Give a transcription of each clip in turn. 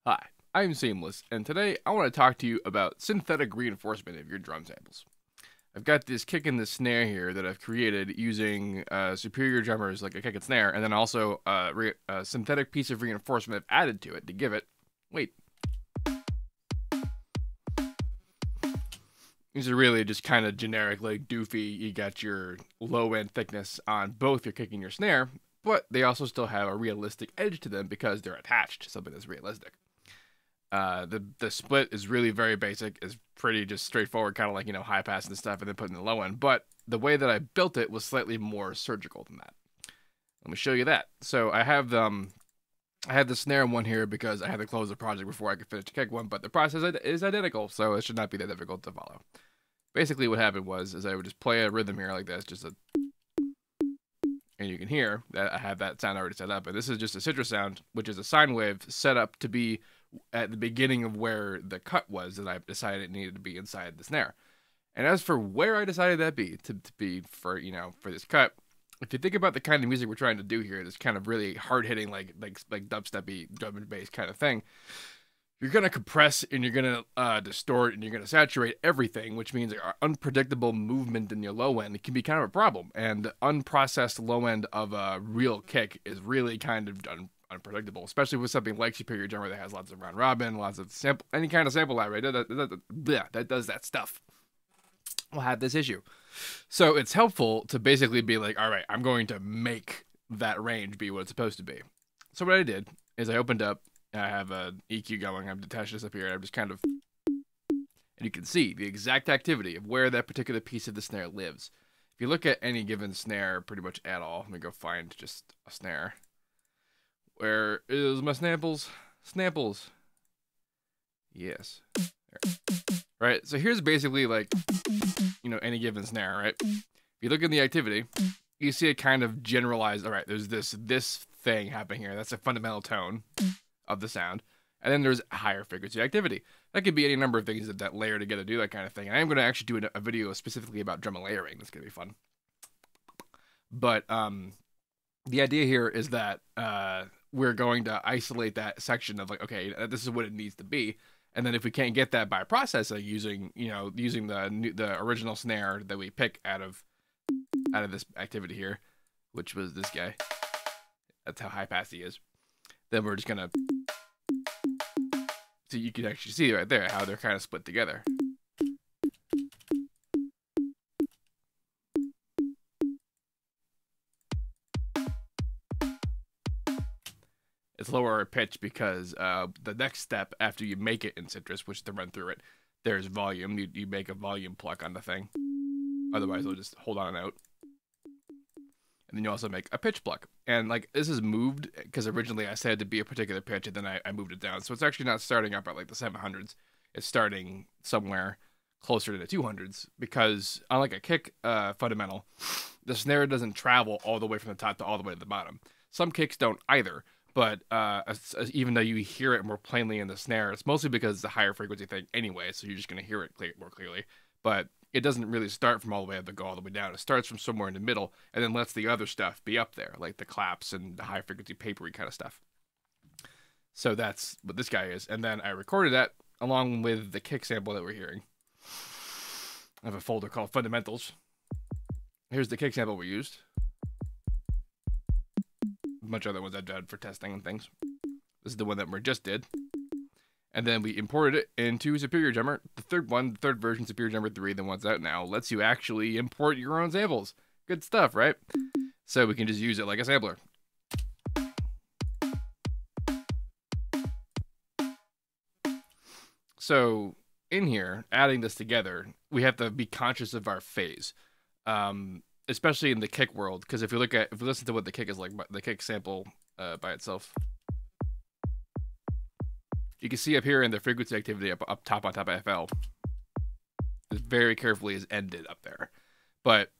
Hi, I'm Seamless, and today I want to talk to you about synthetic reinforcement of your drum samples. I've got this kick and the snare here that I've created using superior drummers like a kick and snare, and then also a synthetic piece of reinforcement I've added to it to give it. Wait. These are really just kind of generic, like doofy. You got your low end thickness on both your kick and your snare, but they also still have a realistic edge to them because they're attached to something that's realistic. The split is really very basic. It's pretty just straightforward, kind of like, high pass and stuff, and then putting the low end. But the way that I built it was slightly more surgical than that. Let me show you that. So I have the snare one here because I had to close the project before I could finish the kick one, but the process is identical, so it should not be that difficult to follow. Basically, what happened was I would just play a rhythm here like this, and you can hear that I have that sound already set up. And this is just a citrus sound, which is a sine wave set up to be at the beginning of where the cut was that I decided it needed to be inside the snare. And as for where I decided that to be for this cut, if you think about the kind of music we're trying to do here, this kind of really hard hitting like dubstepy drum and bass kind of thing, you're gonna compress and you're gonna distort and you're gonna saturate everything, which means unpredictable movement in your low end can be kind of a problem. And the unprocessed low end of a real kick is really kind of unpredictable, especially with something like superior drummer that has lots of round robin, lots of any kind of sample library that does that stuff. Will have this issue. So it's helpful to basically be like, all right, I'm going to make that range be what it's supposed to be. So what I did is I opened up. I have an EQ going. I've detached this up here. And I'm just kind of, and you can see the exact activity of where that particular piece of the snare lives. If you look at any given snare, pretty much at all, let me go find just a snare. Where is my snamples? Snamples. Yes. There. Right. So here's basically like, any given snare, right? If you look in the activity, you see it kind of generalized. All right, there's this thing happening here. That's a fundamental tone of the sound. And then there's higher frequency activity. That could be any number of things that layer together, do that kind of thing. And I'm going to actually do a video specifically about drum layering. That's going to be fun. But the idea here is that we're going to isolate that section of like, okay, this is what it needs to be. And then if we can't get that by processing using the original snare that we pick out of this activity here, which was this guy. That's how high pass he is. Then we're just gonna, so you can actually see right there how they're kind of split together. It's lower pitch because the next step after you make it in Citrus, which is to run through it, there's volume. You make a volume pluck on the thing. Otherwise, it'll just hold on a note. And then you also make a pitch pluck. And like this is moved because originally I said to be a particular pitch and then I moved it down. So it's actually not starting up at like the 700s. It's starting somewhere closer to the 200s because unlike a kick fundamental, the snare doesn't travel all the way from the top to all the way to the bottom. Some kicks don't either. But even though you hear it more plainly in the snare, it's mostly because it's a higher frequency thing anyway, so you're just going to hear it more clearly. But it doesn't really start from all the way up to go all the way down. It starts from somewhere in the middle and then lets the other stuff be up there, like the claps and the high frequency papery kind of stuff. So that's what this guy is. And then I recorded that along with the kick sample that we're hearing. I have a folder called Fundamentals. Here's the kick sample we used. A bunch of other ones I've done for testing and things. This is the one that we just did. And then we imported it into Superior Drummer. The third version, Superior Drummer 3, the one's out now, lets you actually import your own samples. Good stuff, right? So we can just use it like a sampler. So in here, adding this together, we have to be conscious of our phase. Especially in the kick world, because if you listen to what the kick is like, the kick sample by itself, you can see up here in the frequency activity up top on top of FL, it very carefully is ended up there. But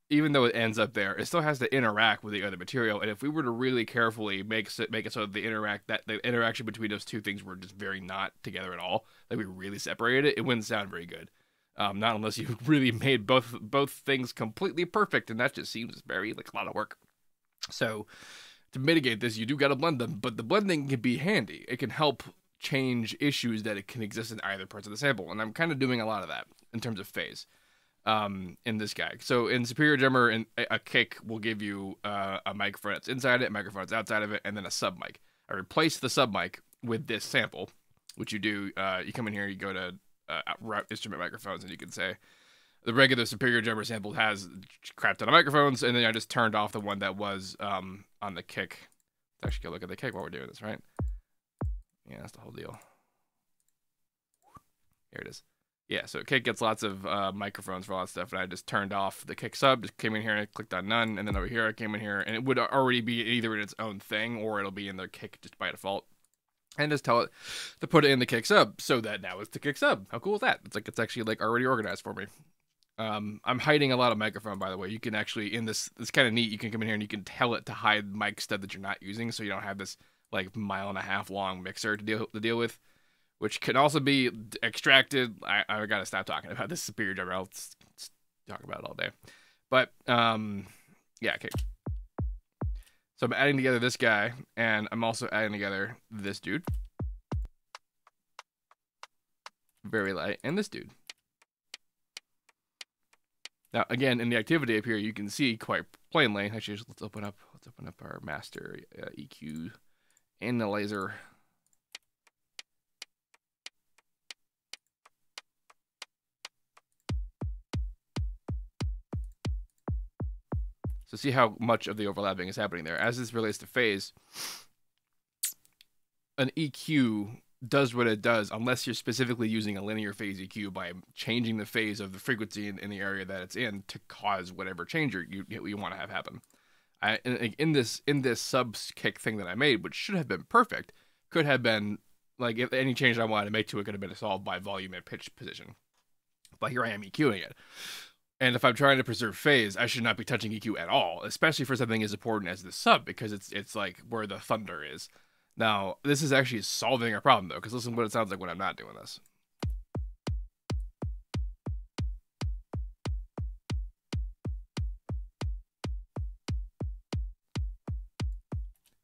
even though it ends up there, it still has to interact with the other material. And if we were to really carefully make it so that the interaction between those two things were just very not together at all, like we really separated it, it wouldn't sound very good. Not unless you really made both things completely perfect, and that just seems very like a lot of work. So to mitigate this, you do got to blend them, but the blending can be handy. It can help change issues that it can exist in either parts of the sample. And I'm kind of doing a lot of that in terms of phase in this guy. So in Superior Drummer, a kick will give you a microphone that's inside it, a microphone that's outside of it, and then a sub mic. I replaced the sub mic with this sample, which you do. You come in here, you go to route instrument microphones, and you can say the regular Superior Drummer sample has crap ton of microphones, and then I just turned off the one that was on the kick. Let's actually go look at the kick while we're doing this, right? Yeah, that's the whole deal. Here it is. Yeah, so kick gets lots of microphones for all that stuff, and I just turned off the kick sub, just came in here and I clicked on none, and then over here I came in here, and it would already be either in its own thing, or it'll be in the kick just by default. And just tell it to put it in the kick sub, so that now it's the kick sub. How cool is that? It's like it's actually like already organized for me. I'm hiding a lot of microphone, by the way. You can actually, in this, it's kind of neat, you can come in here and you can tell it to hide mic stud that you're not using, so you don't have this like 1.5 mile long mixer to deal with, which can also be extracted. I gotta stop talking about this Superior Drummer. I'll talk about it all day. But yeah, okay. So I'm adding together this guy, and I'm also adding together this dude, very light, and this dude. Now, again, in the activity up here, you can see quite plainly. Actually, let's open up our master EQ analyzer. So see how much of the overlapping is happening there. As this relates to phase, an EQ does what it does unless you're specifically using a linear phase EQ by changing the phase of the frequency in the area that it's in to cause whatever change you want to have happen. In this sub kick thing that I made, which should have been perfect, could have been like if any change I wanted to make to it could have been solved by volume and pitch position. But here I am EQing it. And if I'm trying to preserve phase, I should not be touching EQ at all, especially for something as important as the sub, because it's like where the thunder is. Now, this is actually solving our problem, though, because listen to what it sounds like when I'm not doing this.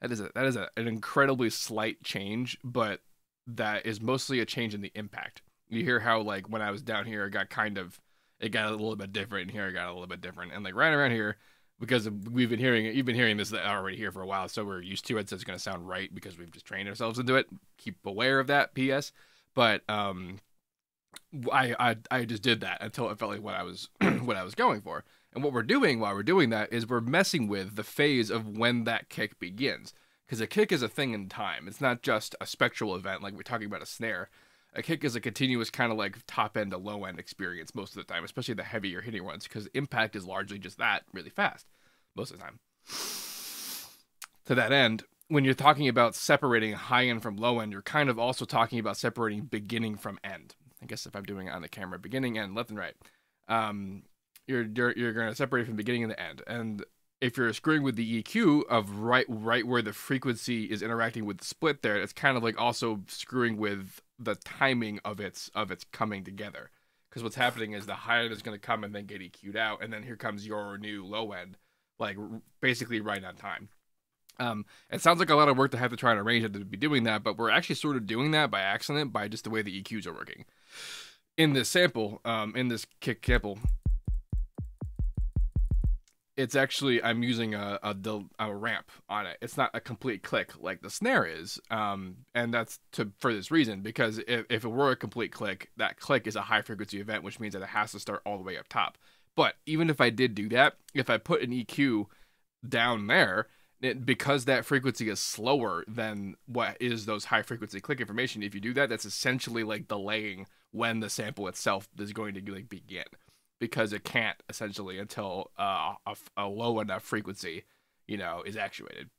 That is an incredibly slight change, but that is mostly a change in the impact. You hear how, like, when I was down here, it got a little bit different, and here it got a little bit different. And, like, right around here, because you've been hearing this already here for a while, so we're used to it, so it's going to sound right because we've just trained ourselves into it. Keep aware of that, P.S. But I just did that until it felt like what I was what I was going for. And what we're doing while we're doing that is we're messing with the phase of when that kick begins. Because a kick is a thing in time. It's not just a spectral event like we're talking about a snare. A kick is a continuous kind of like top end to low end experience most of the time, especially the heavier hitting ones, because impact is largely just that, really fast, most of the time. To that end, when you're talking about separating high end from low end, you're kind of also talking about separating beginning from end. I guess if I'm doing it on the camera, beginning, end, left and right, you're going to separate from the beginning and the end. And if you're screwing with the EQ of right where the frequency is interacting with the split there, it's kind of like also screwing with the timing of its coming together. Because what's happening is the high end is going to come and then get EQ'd out, and then here comes your new low end, like basically right on time. It sounds like a lot of work to have to try and arrange it to be doing that, but we're actually sort of doing that by accident by just the way the EQs are working. In this sample, in this kick sample, it's actually, I'm using a ramp on it. It's not a complete click like the snare is. And that's for this reason, because if it were a complete click, that click is a high frequency event, which means that it has to start all the way up top. But even if I did do that, if I put an EQ down there, because that frequency is slower than what is those high frequency click information, if you do that, that's essentially like delaying when the sample itself is going to like begin. Because it can't essentially until a low enough frequency, is actuated.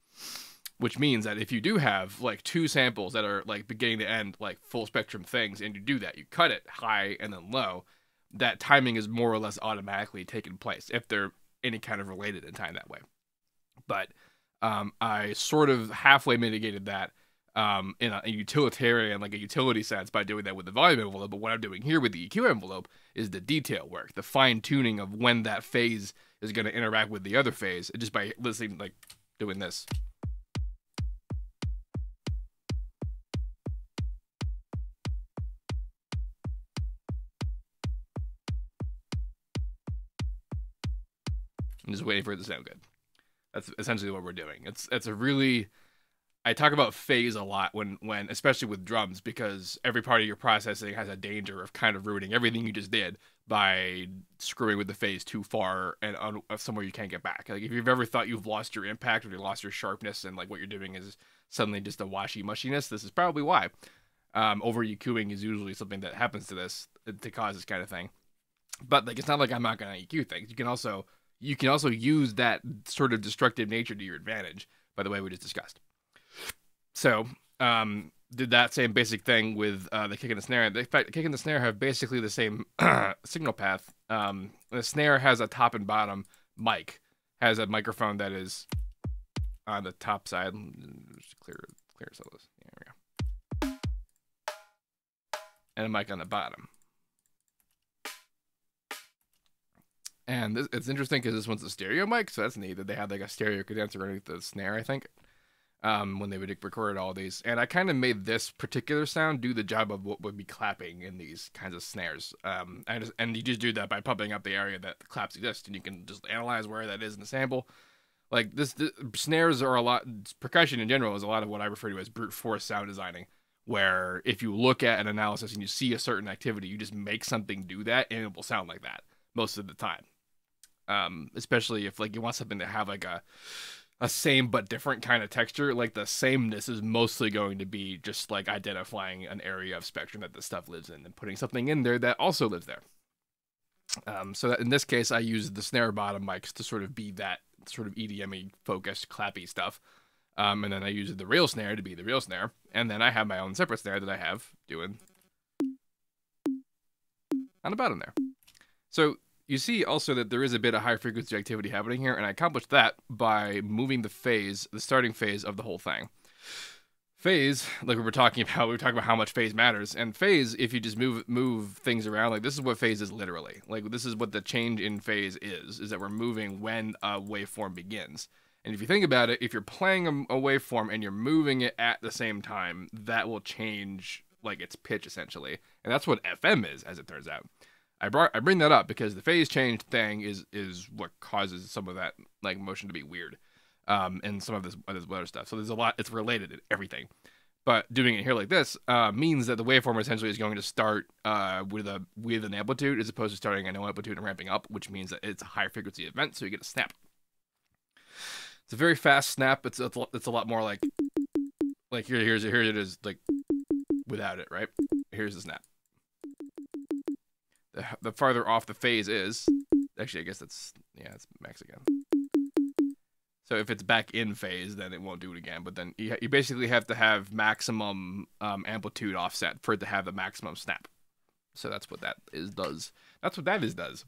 Which means that if you do have like two samples that are like beginning to end, like full spectrum things, and you do that, you cut it high and then low, that timing is more or less automatically taking place if they're any kind of related in time that way. But I sort of halfway mitigated that in a utilitarian, like a utility sense, by doing that with the volume envelope. But what I'm doing here with the EQ envelope is the detail work, the fine tuning of when that phase is going to interact with the other phase, just by listening, like doing this. and just waiting for it to sound good. That's essentially what we're doing. It's a really, I talk about phase a lot when especially with drums, because every part of your processing has a danger of kind of ruining everything you just did by screwing with the phase too far and somewhere you can't get back. Like if you've ever thought you've lost your impact or you lost your sharpness and like what you're doing is suddenly just a washy mushiness, this is probably why. Over EQing is usually something that happens to this to cause this kind of thing. But like it's not like I'm not gonna EQ things. You can also use that sort of destructive nature to your advantage, by the way we just discussed. So, did that same basic thing with the kick and the snare. In fact, the kick and the snare have basically the same signal path. The snare has a top and bottom mic, has a microphone that is on the top side. Just clear some of this. There we go. And a mic on the bottom. And it's interesting because this one's a stereo mic, so that's neat that they had like a stereo condenser underneath the snare, I think. When they would record all these. And I kind of made this particular sound do the job of what would be clapping in these kinds of snares. And you just do that by pumping up the area that the claps exist, and you can just analyze where that is in the sample. Like this snares are a lot, percussion in general is a lot of what I refer to as brute force sound designing, where if you look at an analysis and you see a certain activity, you just make something do that and it will sound like that most of the time. Especially if like you want something to have like a same but different kind of texture, like the sameness is mostly going to be just like identifying an area of spectrum that the stuff lives in and putting something in there that also lives there. So that in this case, I use the snare bottom mics to sort of be that sort of EDM-y focused clappy stuff. And then I use the real snare to be the real snare. And then I have my own separate snare that I have doing on the bottom there. So you see also that there is a bit of high frequency activity happening here, and I accomplished that by moving the starting phase of the whole thing. Phase, like we were talking about how much phase matters, and phase, if you just move things around, like this is what phase is literally. Like this is what the change in phase is that we're moving when a waveform begins. And if you think about it, if you're playing a waveform and you're moving it at the same time, that will change like its pitch essentially. And that's what FM is, as it turns out. I bring that up because the phase change thing is what causes some of that like motion to be weird, and some of this other stuff. So there's a lot. It's related to everything, but doing it here like this means that the waveform essentially is going to start with an amplitude as opposed to starting at no amplitude and ramping up, which means that it's a high frequency event, so you get a snap. It's a very fast snap. It's a lot more like here it is like without it, right? Here's the snap. The farther off the phase is, actually, I guess it's max again. So if it's back in phase, then it won't do it again. But then you basically have to have maximum amplitude offset for it to have the maximum snap. So that's what that does. That's what that does.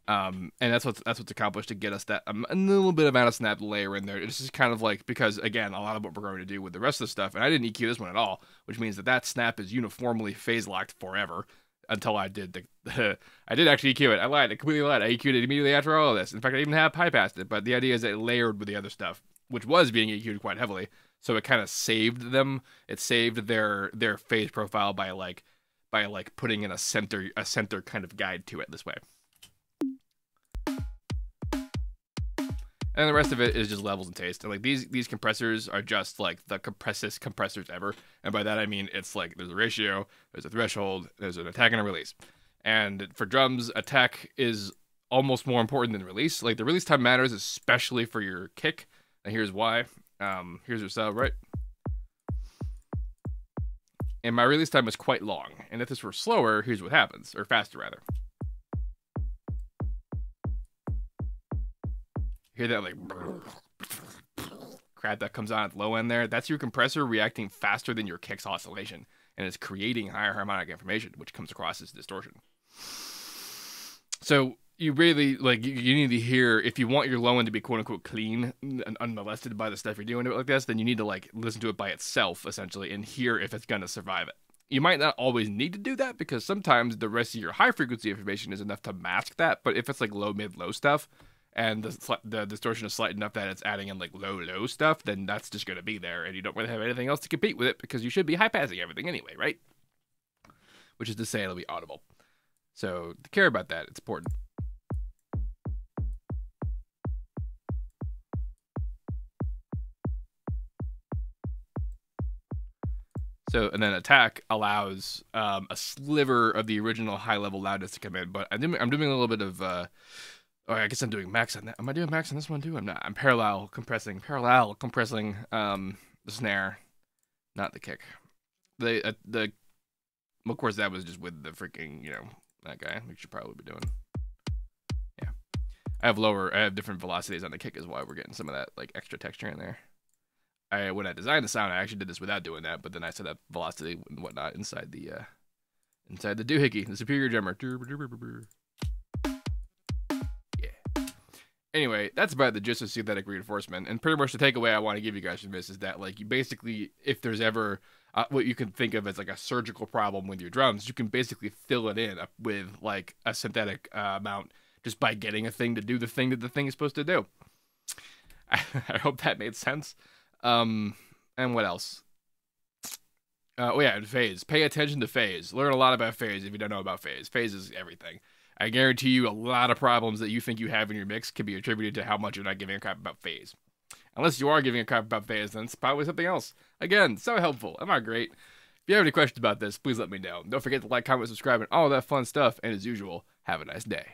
And that's what's accomplished to get us that a little bit of out of snap layer in there. It's just kind of like, because again, a lot of what we're going to do with the rest of the stuff, and I didn't EQ this one at all, which means that snap is uniformly phase locked forever. Until I did I did actually EQ it. I lied. I completely lied. I EQ'd it immediately after all of this. In fact, I even have high passed it. But the idea is that it layered with the other stuff, which was being EQ'd quite heavily. So it kind of saved them. It saved their phase profile by putting in a center kind of guide to it this way. And the rest of it is just levels and taste. And like these compressors are just like the compressest compressors ever. And by that I mean it's like there's a ratio, there's a threshold, there's an attack and a release. And for drums, attack is almost more important than release. Like the release time matters, especially for your kick. And here's why. Here's your sub, right? And my release time is quite long. And if this were slower, here's what happens, or faster rather. Hear that like crap that comes on at the low end there? That's your compressor reacting faster than your kick's oscillation, and it's creating higher harmonic information, which comes across as distortion. So you really you need to hear, if you want your low end to be quote unquote clean and unmolested by the stuff you're doing to it like this, then you need to like listen to it by itself essentially and hear if it's gonna survive it. You might not always need to do that because sometimes the rest of your high frequency information is enough to mask that, but if it's like low, mid, low stuff, and the distortion is slight enough that it's adding in like low stuff, then that's just going to be there, and you don't really have anything else to compete with it because you should be high passing everything anyway, right? Which is to say it'll be audible. So to care about that, it's important. So, and then attack allows a sliver of the original high level loudness to come in. But I'm doing a little bit of, oh, I guess I'm doing max on that. Am I doing max on this one too? I'm not. I'm parallel compressing the snare, not the kick. Of course, that was just with the freaking, that guy, which you should probably be doing. Yeah. I have different velocities on the kick as well. We're getting some of that, like, extra texture in there. When I designed the sound, I actually did this without doing that, but then I set up velocity and whatnot inside the doohickey, the superior drummer. Yeah. Anyway, that's about the gist of synthetic reinforcement, and pretty much the takeaway I want to give you guys from this is that, like, you basically, if there's ever what you can think of as like a surgical problem with your drums, you can basically fill it in with like a synthetic amount just by getting a thing to do the thing that the thing is supposed to do. I hope that made sense. And what else? Oh yeah, and phase. Pay attention to phase. Learn a lot about phase if you don't know about phase. Phase is everything. I guarantee you a lot of problems that you think you have in your mix can be attributed to how much you're not giving a crap about phase. Unless you are giving a crap about phase, then it's probably something else. Again, so helpful. Am I great? If you have any questions about this, please let me know. Don't forget to like, comment, subscribe, and all that fun stuff. And as usual, have a nice day.